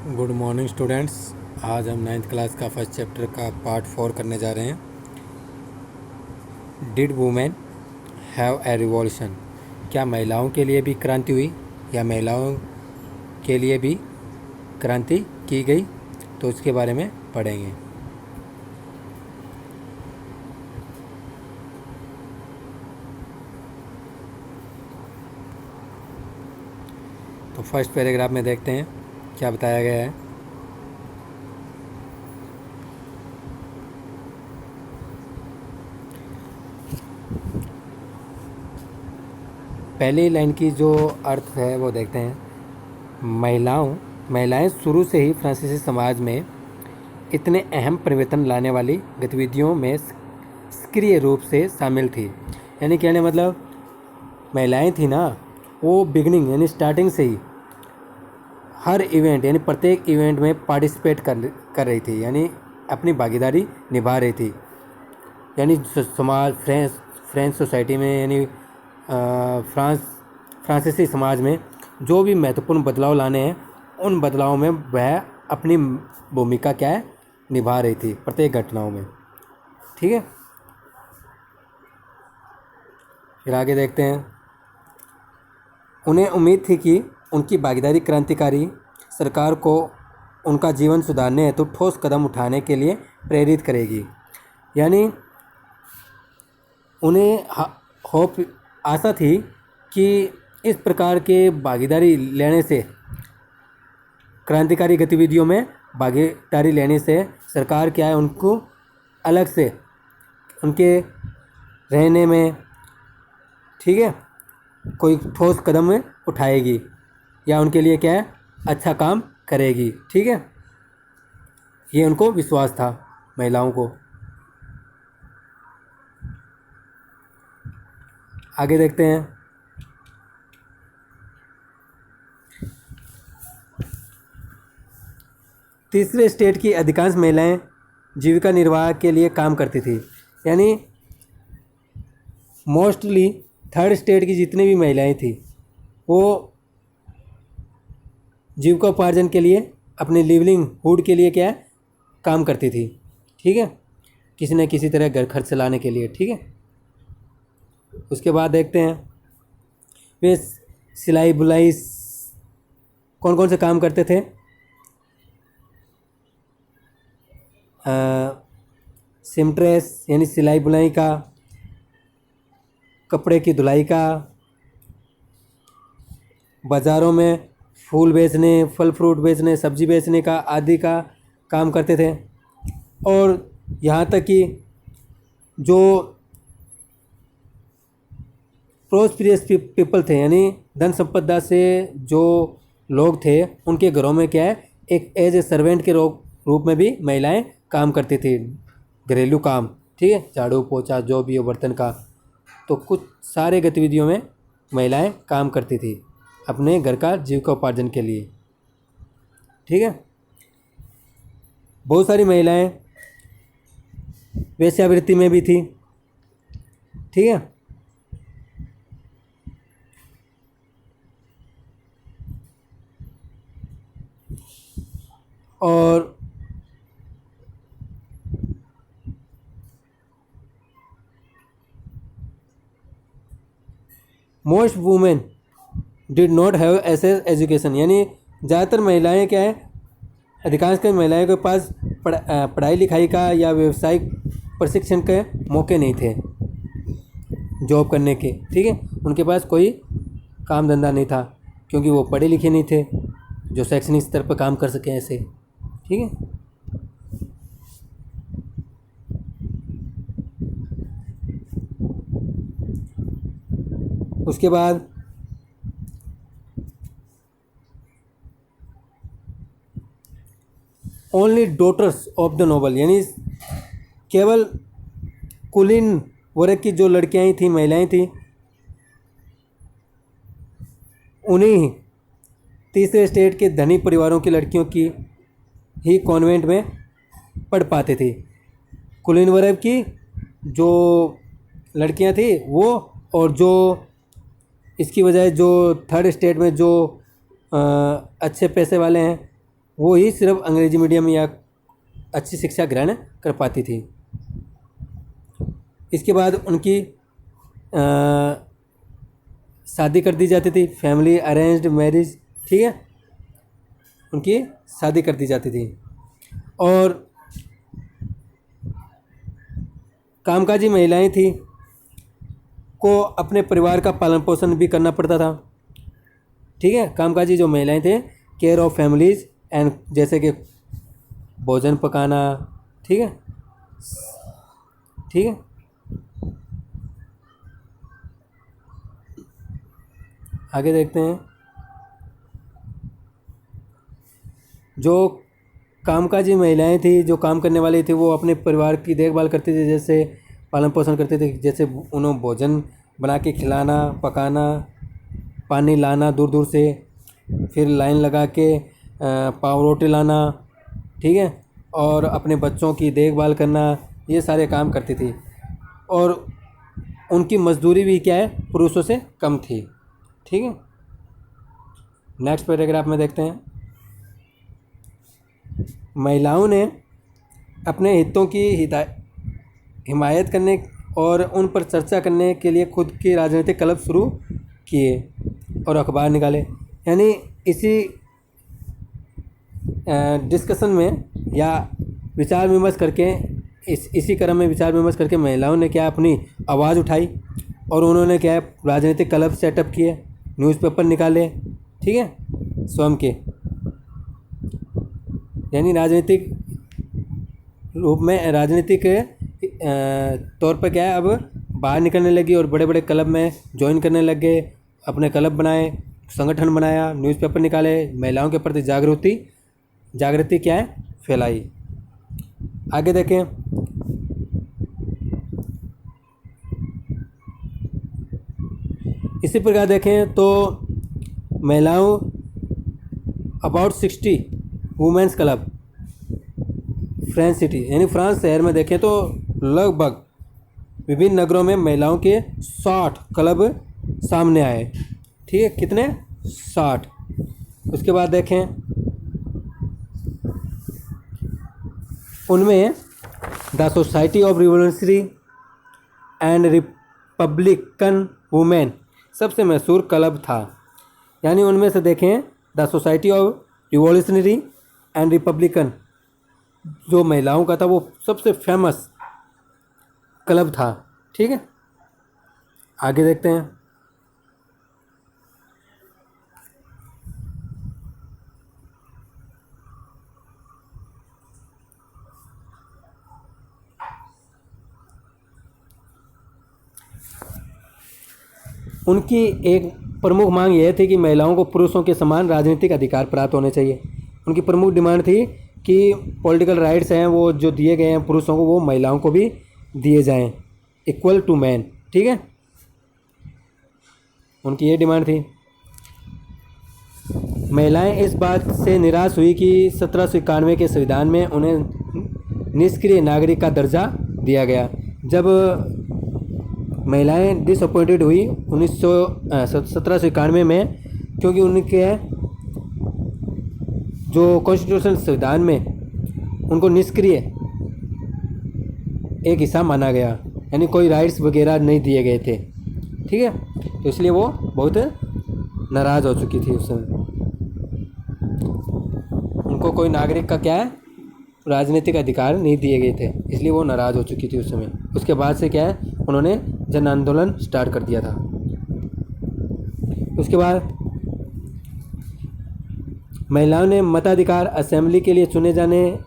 Good morning students. आज हम 9th class का फर्स्ट चैप्टर का पार्ट 4 करने जा रहे हैं। Did women have a revolution? क्या महिलाओं के लिए भी क्रांति हुई या महिलाओं के लिए भी क्रांति की गई? तो उसके बारे में पढ़ेंगे। तो फर्स्ट पैराग्राफ में देखते हैं क्या बताया गया है। पहली लाइन की जो अर्थ है वो देखते हैं। महिलाएं शुरू से ही फ्रांसीसी समाज में इतने अहम परिवर्तन लाने वाली गतिविधियों में सक्रिय रूप से शामिल थी। यानी कहने मतलब महिलाएं थी ना, वो बिगनिंग यानी स्टार्टिंग से ही हर इवेंट यानी प्रत्येक इवेंट में पार्टिसिपेट कर रही थी, यानी अपनी भागीदारी निभा रही थी। यानी समाज फ्रेंच सोसाइटी में यानी फ्रांसीसी समाज में जो भी महत्वपूर्ण बदलाव लाने हैं, उन बदलावों में वह अपनी भूमिका क्या है निभा रही थी प्रत्येक घटनाओं में। ठीक है, फिर आगे देखते हैं। उन्हें उम्मीद थी कि उनकी भागीदारी क्रांतिकारी सरकार को उनका जीवन सुधारने हेतु ठोस कदम उठाने के लिए प्रेरित करेगी। यानी उन्हें होप आशा थी कि इस प्रकार के भागीदारी लेने से, क्रांतिकारी गतिविधियों में भागीदारी लेने से सरकार क्या है उनको अलग से उनके रहने में, ठीक है, कोई ठोस कदम उठाएगी या उनके लिए क्या है अच्छा काम करेगी। ठीक है, ये उनको विश्वास था महिलाओं को। आगे देखते हैं। तीसरे स्टेट की अधिकांश महिलाएं जीविका निर्वाह के लिए काम करती थी। यानी मोस्टली थर्ड स्टेट की जितनी भी महिलाएं थी वो जीविकोपार्जन के लिए, अपने लिवलिंगहुड के लिए क्या है काम करती थी। ठीक है, किसी न किसी तरह घर खर्च चलाने के लिए। ठीक है, उसके बाद देखते हैं वे सिलाई बुनाई कौन कौन से काम करते थे। सिमट्रेस यानी सिलाई बुनाई का, कपड़े की धुलाई का, बाज़ारों में फूल बेचने, फल फ्रूट बेचने, सब्जी बेचने का आदि का काम करते थे। और यहाँ तक कि जो प्रोस्पिरियस पीपल थे, यानी धन संपदा से जो लोग थे, उनके घरों में क्या है एक एज ए सर्वेंट के रूप में भी महिलाएं काम करती थी, घरेलू काम। ठीक है, झाड़ू पोछा जो भी हो, बर्तन का, तो कुछ सारे गतिविधियों में महिलाएं काम करती थी अपने घर का जीविकोपार्जन के लिए। ठीक है, बहुत सारी महिलाएं वेश्यावृत्ति में भी थी। ठीक है, और most women did not have access education. यानी ज़्यादातर महिलाएं क्या है, अधिकांश कई महिलाओं के पास पढ़ाई लिखाई का या व्यावसायिक प्रशिक्षण के मौके नहीं थे जॉब करने के। ठीक है, उनके पास कोई काम धंधा नहीं था क्योंकि वो पढ़े लिखे नहीं थे जो शैक्षणिक स्तर पर काम कर सकें ऐसे। ठीक है, उसके बाद only daughters of the noble, यानी केवल कुलीन वर्ग की जो लड़कियां थी, महिलाएं थी, उन्हीं तीसरे स्टेट के धनी परिवारों की लड़कियों की ही कॉन्वेंट में पढ़ पाते थे। कुलीन वर्ग की जो लड़कियां थी वो, और जो इसकी वजह जो थर्ड स्टेट में जो अच्छे पैसे वाले हैं वो ही सिर्फ अंग्रेजी मीडियम या अच्छी शिक्षा ग्रहण कर पाती थी। इसके बाद उनकी शादी कर दी जाती थी, फैमिली अरेंज्ड मैरिज, ठीक है, उनकी शादी कर दी जाती थी। और कामकाजी महिलाएं थी को अपने परिवार का पालन पोषण भी करना पड़ता था, ठीक है। कामकाजी जो महिलाएं थे, केयर ऑफ फैमिलीज एंड, जैसे कि भोजन पकाना, ठीक है, ठीक है। आगे देखते हैं। जो कामकाजी महिलाएं थी, जो काम करने वाली थी, वो अपने परिवार की देखभाल करती थी, जैसे पालन पोषण करती थी, जैसे उन्हें भोजन बना के खिलाना, पकाना, पानी लाना दूर दूर से, फिर लाइन लगा के पाव रोटी लाना, ठीक है, और अपने बच्चों की देखभाल करना, ये सारे काम करती थी। और उनकी मजदूरी भी क्या है, पुरुषों से कम थी, ठीक है। नेक्स्ट पैराग्राफ में देखते हैं। महिलाओं ने अपने हितों की हिमायत करने और उन पर चर्चा करने के लिए खुद के राजनीतिक क्लब शुरू किए और अखबार निकाले। यानी इसी डिस्कशन में या विचार विमर्श करके, इसी क्रम में विचार विमर्श करके महिलाओं ने क्या अपनी आवाज़ उठाई और उन्होंने क्या राजनीतिक क्लब सेटअप किए, न्यूज़पेपर निकाले, ठीक है, स्वयं के, यानी राजनीतिक रूप में, राजनीतिक तौर पर क्या है, अब बाहर निकलने लगी और बड़े बड़े क्लब में ज्वाइन करने लग गए, अपने क्लब बनाए, संगठन बनाया, न्यूज़पेपर निकाले, महिलाओं के प्रति जागृति क्या है, फैलाई। आगे देखें। इसी प्रकार देखें तो महिलाओं about 60 women's club French city, यानी फ्रांस शहर में देखें तो लगभग विभिन्न नगरों में महिलाओं के 60 क्लब सामने आए, ठीक है, कितने, 60। उसके बाद देखें, उनमें the society of revolutionary and Republican women सबसे मशहूर क्लब था। यानी उनमें से देखें, the society of revolutionary and Republican जो महिलाओं का था, वो सबसे फेमस क्लब था, ठीक है। आगे देखते हैं। उनकी एक प्रमुख मांग यह थी कि महिलाओं को पुरुषों के समान राजनीतिक अधिकार प्राप्त होने चाहिए। उनकी प्रमुख डिमांड थी कि पॉलिटिकल राइट्स हैं वो जो दिए गए हैं पुरुषों को, वो महिलाओं को भी दिए जाएं, इक्वल टू मैन, ठीक है, उनकी ये डिमांड थी। महिलाएं इस बात से निराश हुई कि 1791 के संविधान में उन्हें निष्क्रिय नागरिक का दर्जा दिया गया। जब महिलाएं डिसअपॉइंटेड हुई 1791 में, क्योंकि उनके जो कॉन्स्टिट्यूशन संविधान में उनको निष्क्रिय एक हिस्सा माना गया, यानी कोई राइट्स वगैरह नहीं दिए गए थे, ठीक है, तो इसलिए वो बहुत नाराज़ हो चुकी थी उस समय। उनको कोई नागरिक का क्या है, राजनीतिक अधिकार नहीं दिए गए थे, इसलिए वो नाराज़ हो चुकी थी उस समय। उसके बाद से क्या है, उन्होंने जन आंदोलन स्टार्ट कर दिया था। उसके बाद महिलाओं ने मताधिकार, असेंबली के लिए चुने जाने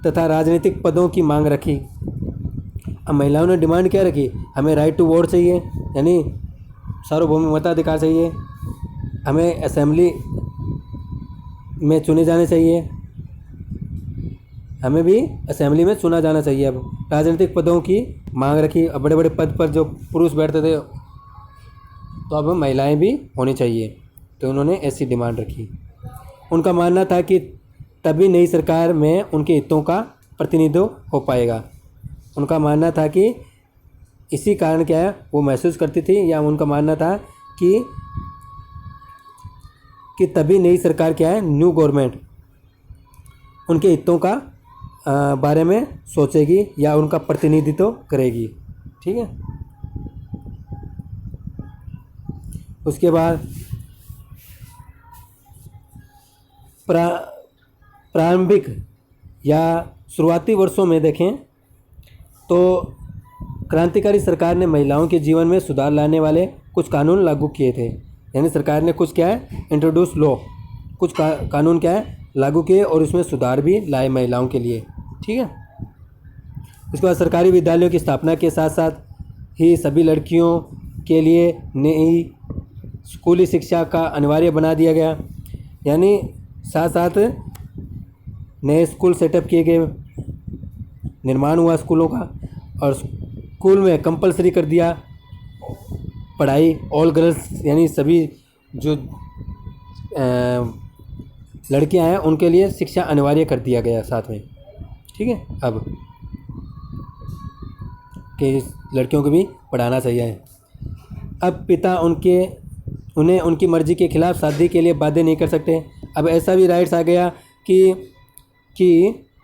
तथा राजनीतिक पदों की मांग रखी। अब महिलाओं ने डिमांड क्या रखी, हमें राइट टू वोट चाहिए, यानी सार्वभौमिक मताधिकार चाहिए, हमें असेंबली में चुने जाने चाहिए, हमें भी असेंबली में चुना जाना चाहिए। अब राजनीतिक पदों की मांग रखी। अब बड़े बड़े पद पर जो पुरुष बैठते थे, तो अब महिलाएं भी होनी चाहिए, तो उन्होंने ऐसी डिमांड रखी। उनका मानना था कि तभी नई सरकार में उनके हितों का प्रतिनिधित्व हो पाएगा। उनका मानना था कि इसी कारण क्या है, वो महसूस करती थी, या उनका मानना था कि तभी नई सरकार क्या है, न्यू गवर्नमेंट उनके हितों का बारे में सोचेगी या उनका प्रतिनिधित्व करेगी। ठीक है। उसके बाद प्रारंभिक या शुरुआती वर्षों में देखें तो क्रांतिकारी सरकार ने महिलाओं के जीवन में सुधार लाने वाले कुछ कानून लागू किए थे। यानी सरकार ने कुछ क्या है, इंट्रोड्यूस लॉ, कुछ कानून क्या है लागू किए और उसमें सुधार भी लाए महिलाओं के लिए। ठीक है। उसके बाद सरकारी विद्यालयों की स्थापना के साथ साथ ही सभी लड़कियों के लिए नई स्कूली शिक्षा का अनिवार्य बना दिया गया। यानी साथ साथ नए स्कूल सेटअप किए गए, निर्माण हुआ स्कूलों का, और स्कूल में कंपलसरी कर दिया पढ़ाई, ऑल गर्ल्स यानी सभी जो लड़कियां हैं उनके लिए शिक्षा अनिवार्य कर दिया गया साथ में। ठीक है। अब कि लड़कियों को भी पढ़ाना चाहिए। अब पिता उन्हें उनकी मर्जी के खिलाफ शादी के लिए बाध्य नहीं कर सकते। अब ऐसा भी राइट्स आ गया कि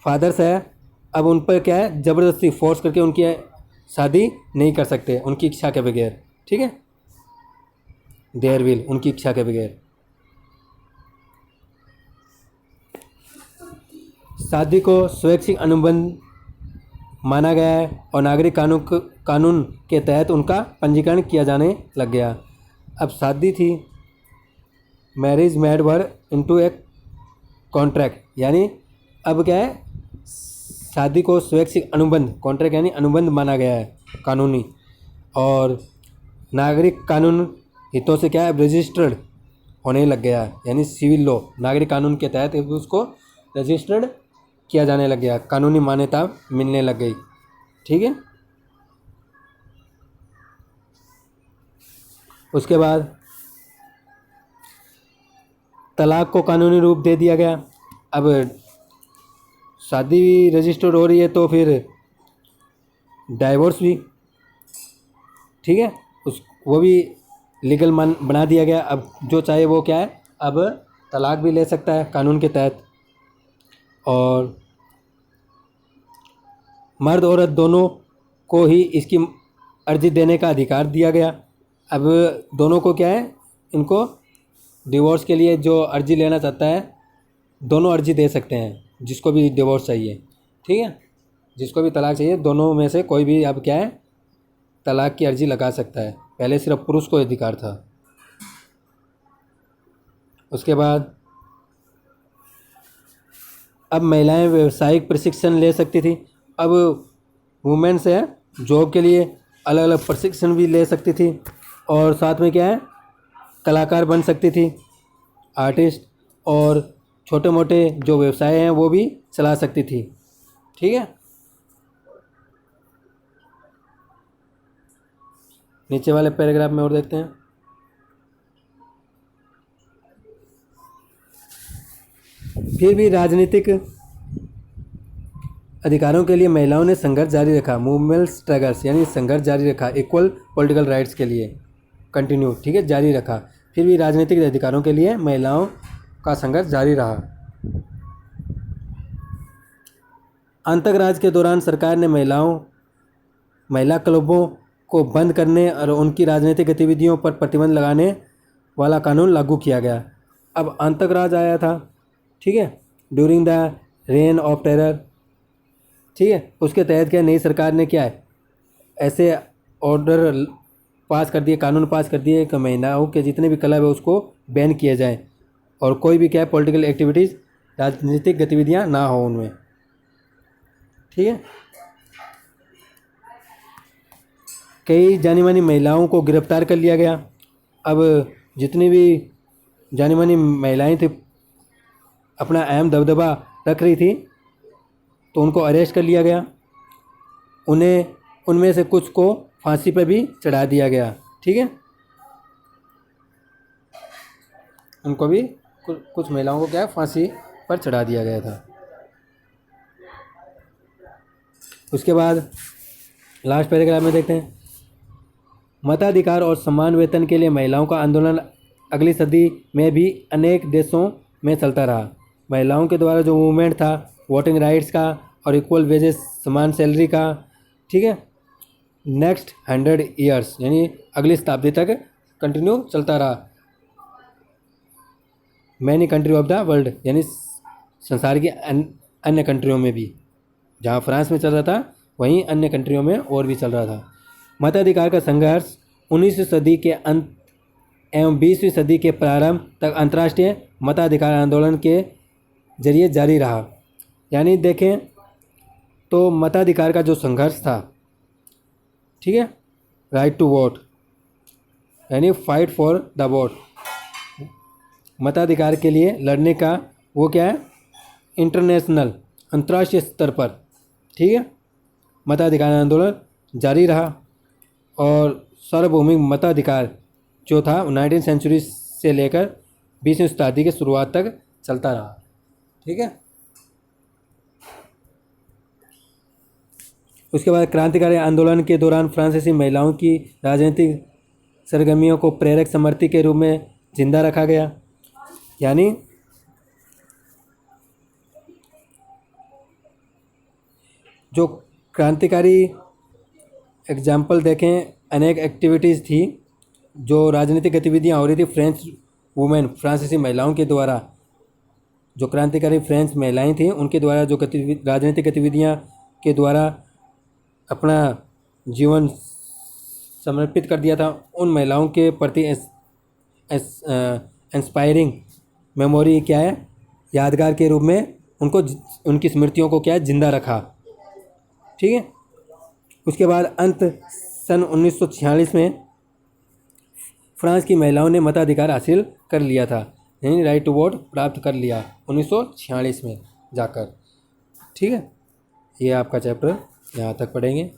फादर्स है, अब उन पर क्या है, ज़बरदस्ती फोर्स करके उनकी शादी नहीं कर सकते उनकी इच्छा के बगैर। ठीक है। देयर विल, उनकी इच्छा के बगैर। शादी को स्वैच्छिक अनुबंध माना गया है और नागरिक कानून के तहत उनका पंजीकरण किया जाने लग गया। अब शादी थी, marriage made were into a contract, यानी अब क्या है, शादी को स्वैच्छिक अनुबंध, कॉन्ट्रैक्ट यानी अनुबंध माना गया है कानूनी, और नागरिक कानून हितों से क्या है, रजिस्टर्ड होने लग गया। यानी सिविल लॉ नागरिक कानून के तहत उसको रजिस्टर्ड किया जाने लग गया, कानूनी मान्यता मिलने लग गई। ठीक है। उसके बाद तलाक को कानूनी रूप दे दिया गया। अब शादी रजिस्टर्ड हो रही है तो फिर डाइवोर्स भी, ठीक है, वो भी लीगल बना दिया गया। अब जो चाहे वो क्या है, अब तलाक भी ले सकता है कानून के तहत। और मर्द औरत दोनों को ही इसकी अर्जी देने का अधिकार दिया गया। अब दोनों को क्या है, इनको डिवोर्स के लिए जो अर्जी लेना चाहता है, दोनों अर्जी दे सकते हैं, जिसको भी डिवोर्स चाहिए। ठीक है। जिसको भी तलाक चाहिए, दोनों में से कोई भी अब क्या है, तलाक की अर्जी लगा सकता है। पहले सिर्फ पुरुष को अधिकार था। उसके बाद अब महिलाएं व्यावसायिक प्रशिक्षण ले सकती थी। अब वुमेन्स है जॉब के लिए अलग अलग प्रशिक्षण भी ले सकती थी, और साथ में क्या है, कलाकार बन सकती थी, आर्टिस्ट, और छोटे मोटे जो व्यवसाय हैं वो भी चला सकती थी। ठीक है। नीचे वाले पैराग्राफ में और देखते हैं। फिर भी राजनीतिक अधिकारों के लिए महिलाओं ने संघर्ष जारी रखा। मूवमेंट स्ट्रगल्स यानी संघर्ष जारी रखा, इक्वल पॉलिटिकल राइट्स के लिए कंटिन्यू, ठीक है, जारी रखा। फिर भी राजनीतिक अधिकारों के लिए महिलाओं का संघर्ष जारी रहा। आतंकराज के दौरान सरकार ने महिला क्लबों को बंद करने और उनकी राजनीतिक गतिविधियों पर प्रतिबंध लगाने वाला कानून लागू किया गया। अब आतंकराज आया था, ठीक है, during the rain of terror, ठीक है, उसके तहत क्या नई सरकार ने क्या है, ऐसे ऑर्डर पास कर दिए, कानून पास कर दिए कि महिलाओं के जितने भी क्लब है उसको बैन किए जाएं, और कोई भी क्या है पॉलिटिकल एक्टिविटीज़, राजनीतिक गतिविधियां ना हो उनमें। ठीक है। कई जानी मानी महिलाओं को गिरफ्तार कर लिया गया। अब जितनी भी जानी मानी महिलाएं थी, अपना अहम दबदबा रख रही थी, तो उनको अरेस्ट कर लिया गया। उनमें से कुछ को फांसी पर भी चढ़ा दिया गया। ठीक है। उनको भी कुछ महिलाओं को क्या है, फांसी पर चढ़ा दिया गया था। उसके बाद लास्ट पैराग्राफ में देखते हैं, मताधिकार और समान वेतन के लिए महिलाओं का आंदोलन अगली सदी में भी अनेक देशों में चलता रहा। महिलाओं के द्वारा जो मूवमेंट था वोटिंग राइट्स का और इक्वल वेजेस, समान सैलरी का। ठीक है, नेक्स्ट 100 ईयर्स यानी अगली शताब्दी तक कंटिन्यू चलता रहा। Many country of the world यानी संसार की अन्य कंट्रियों में भी, जहाँ फ्रांस में चल रहा था वहीं अन्य कंट्रियों में और भी चल रहा था। मताधिकार का संघर्ष 19वीं सदी के अंत एवं 20वीं सदी के प्रारंभ तक अंतर्राष्ट्रीय मताधिकार आंदोलन के जरिए जारी रहा। यानी देखें तो मताधिकार का जो संघर्ष था, ठीक है, राइट टू वोट यानी फाइट फॉर द वोट, मताधिकार के लिए लड़ने का वो क्या है, इंटरनेशनल अंतर्राष्ट्रीय स्तर पर, ठीक है, मताधिकार आंदोलन जारी रहा। और सार्वभौमिक मताधिकार जो था 19वीं सेंचुरी से लेकर 20वीं शताब्दी के शुरुआत तक चलता रहा। ठीक है, उसके बाद क्रांतिकारी आंदोलन के दौरान फ्रांसीसी महिलाओं की राजनीतिक सरगर्मियों को प्रेरक समर्थी के रूप में जिंदा रखा गया। यानी जो क्रांतिकारी एग्जाम्पल देखें, अनेक एक्टिविटीज़ थी जो राजनीतिक गतिविधियां हो रही थी फ्रेंच वुमेन, फ्रांसीसी महिलाओं के द्वारा, जो क्रांतिकारी फ्रेंच महिलाएं थीं उनके द्वारा जो राजनीतिक गतिविधियां के द्वारा अपना जीवन समर्पित कर दिया था, उन महिलाओं के प्रति इंस्पायरिंग मेमोरी क्या है, यादगार के रूप में उनको, उनकी स्मृतियों को क्या है, जिंदा रखा। ठीक है, उसके बाद अंत सन 1946 में फ्रांस की महिलाओं ने मताधिकार हासिल कर लिया था, यानी राइट टू वोट प्राप्त कर लिया 1946 में जाकर। ठीक है, ये आपका चैप्टर यहाँ तक पढ़ेंगे।